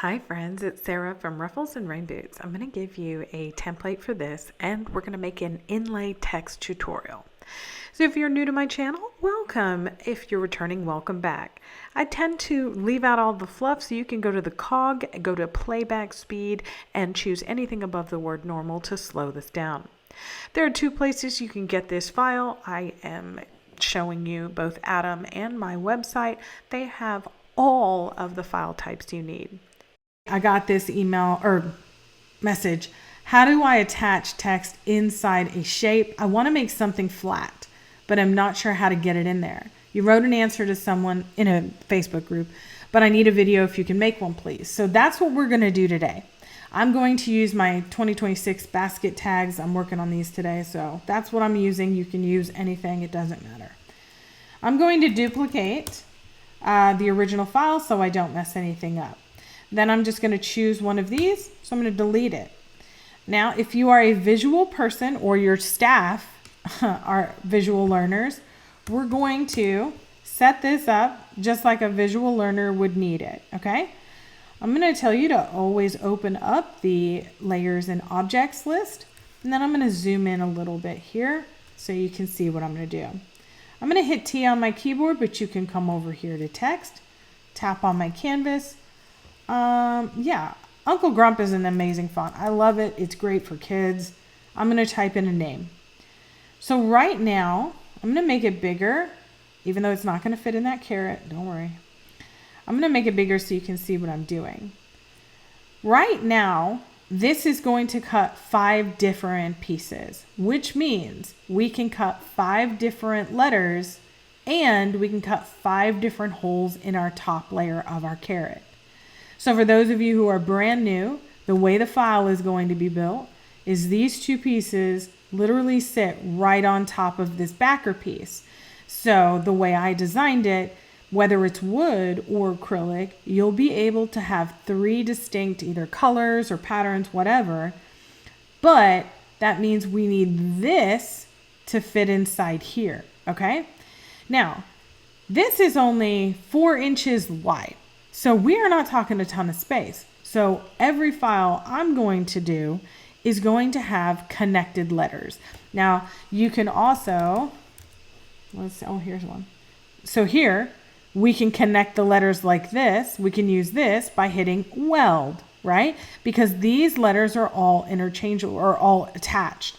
Hi friends, it's Sarah from Ruffles and Rain Boots. I'm going to give you a template for this and we're going to make an inlay text tutorial. So if you're new to my channel, welcome. If you're returning, welcome back. I tend to leave out all the fluff so you can go to the cog, go to playback speed, and choose anything above the word normal to slow this down. There are two places you can get this file. I am showing you both Atom and my website. They have all of the file types you need. I got this email or message. How do I attach text inside a shape? I want to make something flat, but I'm not sure how to get it in there. You wrote an answer to someone in a Facebook group, but I need a video if you can make one, please. So that's what we're going to do today. I'm going to use my 2026 basket tags. I'm working on these today, so that's what I'm using. You can use anything. It doesn't matter. I'm going to duplicate the original file so I don't mess anything up. Then I'm just going to choose one of these, so I'm going to delete it. Now, if you are a visual person or your staff are visual learners, we're going to set this up just like a visual learner would need it, okay? I'm going to tell you to always open up the layers and objects list, and then I'm going to zoom in a little bit here so you can see what I'm going to do. I'm going to hit T on my keyboard, but you can come over here to text, tap on my canvas. Yeah, Uncle Grump is an amazing font. I love it. It's great for kids. I'm going to type in a name. So right now, I'm going to make it bigger, even though it's not going to fit in that carrot. Don't worry. I'm going to make it bigger so you can see what I'm doing. Right now, this is going to cut 5 different pieces, which means we can cut 5 different letters and we can cut 5 different holes in our top layer of our carrot. So for those of you who are brand new, the way the file is going to be built is these 2 pieces literally sit right on top of this backer piece. So the way I designed it, whether it's wood or acrylic, you'll be able to have 3 distinct either colors or patterns, whatever. But that means we need this to fit inside here, okay? Now, this is only 4 inches wide. So we are not talking a ton of space. So every file I'm going to do is going to have connected letters. Now you can also, let's see, oh, here's one. So here we can connect the letters like this. We can use this by hitting weld, right? Because these letters are all interchangeable or all attached.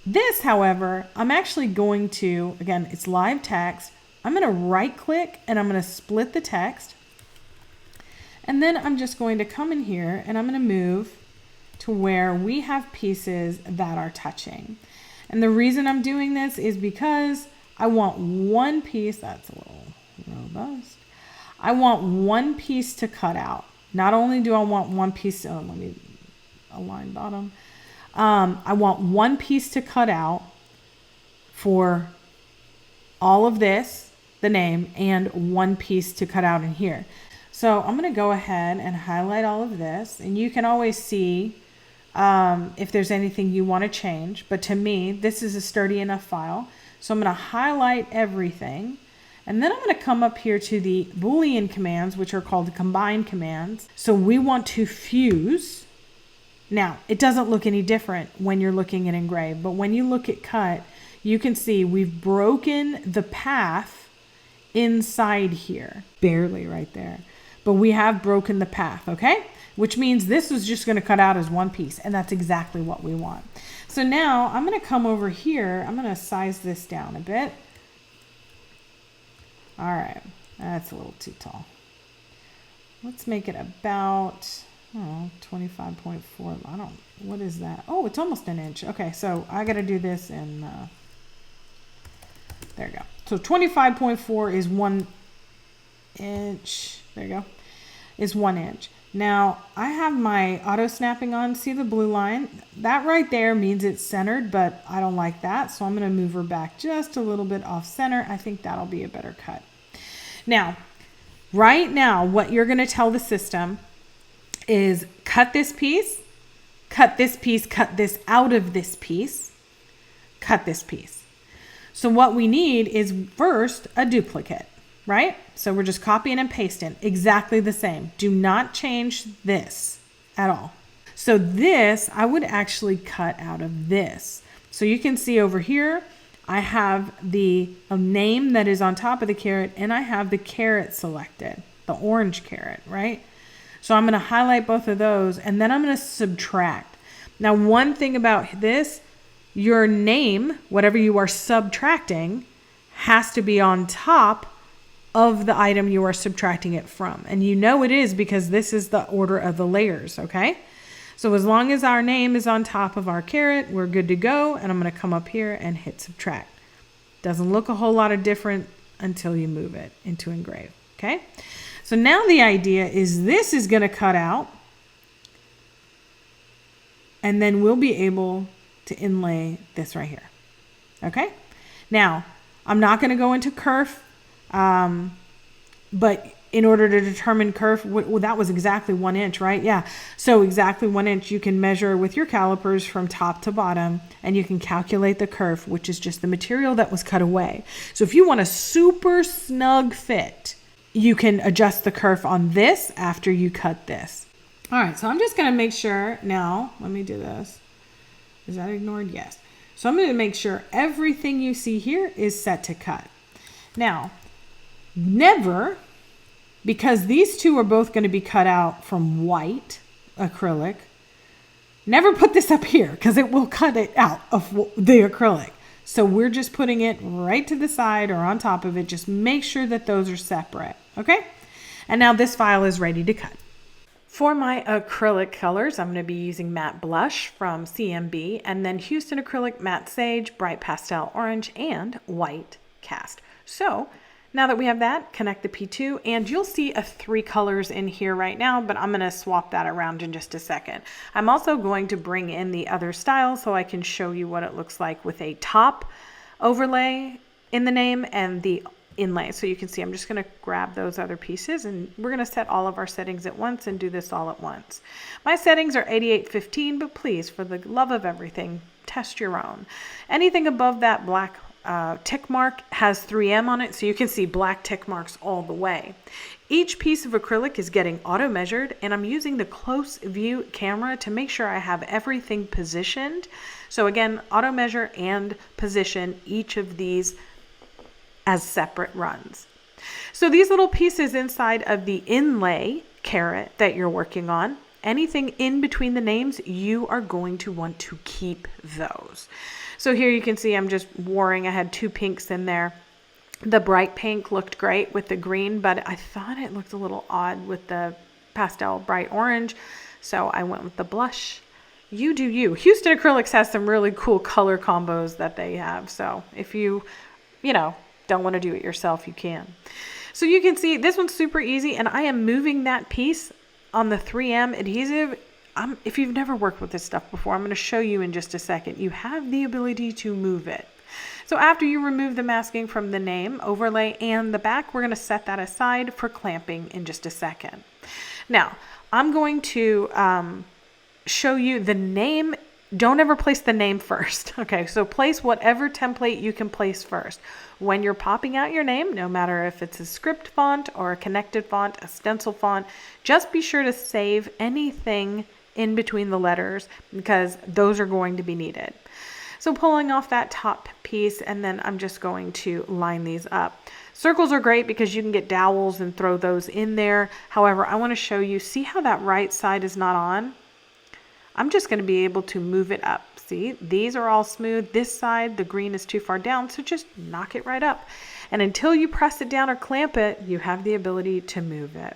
This, however, I'm actually going to, again, it's live text. I'm going to right click and I'm going to split the text. And then I'm just going to come in here and I'm going to move to where we have pieces that are touching. And the reason I'm doing this is because I want one piece, that's a little robust. I want one piece to cut out. Not only do I want one piece, let me align bottom. I want one piece to cut out for all of this, the name, and one piece to cut out in here. So I'm going to go ahead and highlight all of this, and you can always see if there's anything you want to change. But to me, this is a sturdy enough file. So I'm going to highlight everything, and then I'm going to come up here to the Boolean commands, which are called combine commands. So we want to fuse. Now, it doesn't look any different when you're looking at engrave, but when you look at cut, you can see we've broken the path inside here, barely right there. But we have broken the path, okay? Which means this is just going to cut out as one piece, and that's exactly what we want. So now I'm going to come over here. I'm going to size this down a bit. All right, that's a little too tall. Let's make it about 25.4. What is that? Oh, it's almost an inch. Okay, so I got to do this in, there you go. So 25.4 is 1 inch. There you go. Is 1 inch. Now I have my auto snapping on. See the blue line? That right there means it's centered, but I don't like that. So I'm going to move her back just a little bit off center. I think that'll be a better cut. Now, right now, what you're going to tell the system is cut this piece, cut this piece, cut this out of this piece, cut this piece. So what we need is first a duplicate. right? So we're just copying and pasting exactly the same. Do not change this at all. So this, I would actually cut out of this. So you can see over here, I have the name that is on top of the caret, and I have the caret selected, the orange caret, right? So I'm going to highlight both of those, and then I'm going to subtract. Now, one thing about this, your name, whatever you are subtracting, has to be on top of the item you are subtracting it from. And you know it is because this is the order of the layers, okay? So as long as our name is on top of our caret, we're good to go. And I'm going to come up here and hit subtract. Doesn't look a whole lot of different until you move it into engrave, okay? So now the idea is this is going to cut out, and then we'll be able to inlay this right here, okay? Now, I'm not going to go into kerf, but in order to determine kerf, well, that was exactly 1 inch, right? Yeah, so exactly 1 inch, you can measure with your calipers from top to bottom, and you can calculate the kerf, which is just the material that was cut away. So if you want a super snug fit, you can adjust the kerf on this after you cut this. All right, so I'm just going to make sure now, let me do this. Is that ignored? Yes. So I'm going to make sure everything you see here is set to cut. Now, never, because these two are both going to be cut out from white acrylic, never put this up here because it will cut it out of the acrylic. So we're just putting it right to the side or on top of it. Just make sure that those are separate, okay? And now this file is ready to cut. For my acrylic colors, I'm going to be using Matte Blush from CMB, and then Houston Acrylic Matte Sage, Bright Pastel Orange, and White Cast. So now that we have that, connect the P2, and you'll see 3 colors in here right now, but I'm going to swap that around in just a second. I'm also going to bring in the other style so I can show you what it looks like with a top overlay in the name and the inlay. So you can see I'm just going to grab those other pieces, and we're going to set all of our settings at once and do this all at once. My settings are 8815, but please, for the love of everything, test your own. Anything above that black tick mark has 3M on it, so you can see black tick marks all the way. Each piece of acrylic is getting auto measured, and I'm using the close view camera to make sure I have everything positioned. So again, auto measure and position each of these as separate runs. So these little pieces inside of the inlay caret that you're working on, anything in between the names, you are going to want to keep those. So here you can see I'm just warring. I had 2 pinks in there. The bright pink looked great with the green, but I thought it looked a little odd with the pastel bright orange. So I went with the blush. You do you. Houston Acrylics has some really cool color combos that they have. So if you don't want to do it yourself, you can. So you can see this one's super easy, and I am moving that piece on the 3M adhesive. If you've never worked with this stuff before, I'm going to show you in just a second. You have the ability to move it. So after you remove the masking from the name, overlay, and the back, we're going to set that aside for clamping in just a second. Now, I'm going to show you the name. Don't ever place the name first. Okay, so place whatever template you can place first. When you're popping out your name, no matter if it's a script font or a connected font, a stencil font, just be sure to save anything in between the letters because those are going to be needed. So pulling off that top piece, and then I'm just going to line these up. Circles are great because you can get dowels and throw those in there. However, I want to show you, see how that right side is not on? I'm just going to be able to move it up. See, these are all smooth. This side, the green is too far down, so just knock it right up. And until you press it down or clamp it, you have the ability to move it.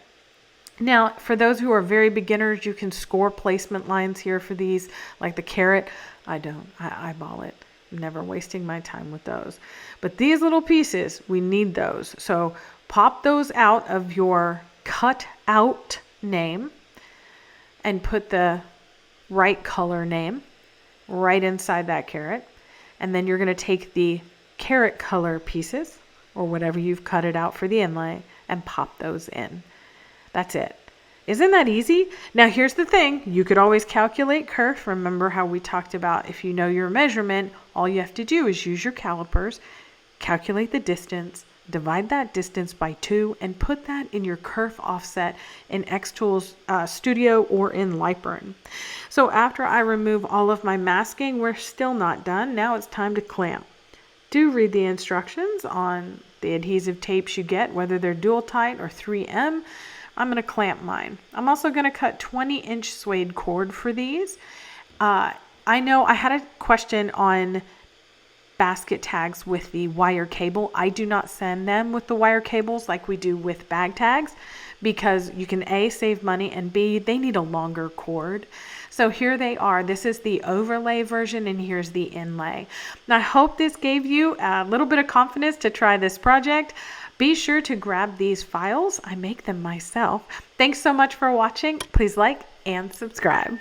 Now, for those who are very beginners, you can score placement lines here for these, like the caret. I don't. I eyeball it. I'm never wasting my time with those. But these little pieces, we need those. So pop those out of your cut out name and put the right color name right inside that caret. And then you're going to take the caret color pieces or whatever you've cut it out for the inlay and pop those in. That's it. Isn't that easy? Now here's the thing. You could always calculate kerf. Remember how we talked about if you know your measurement, all you have to do is use your calipers, calculate the distance, divide that distance by 2, and put that in your kerf offset in xTool's Studio or in Lightroom. So after I remove all of my masking, we're still not done. Now it's time to clamp. Do read the instructions on the adhesive tapes you get, whether they're dual tight or 3M. I'm going to clamp mine. I'm also going to cut 20-inch suede cord for these. I know I had a question on basket tags with the wire cable. I do not send them with the wire cables like we do with bag tags, because you can A, save money, and B, they need a longer cord. So here they are. This is the overlay version, and here's the inlay. Now, I hope this gave you a little bit of confidence to try this project. Be sure to grab these files. I make them myself. Thanks so much for watching. Please like and subscribe.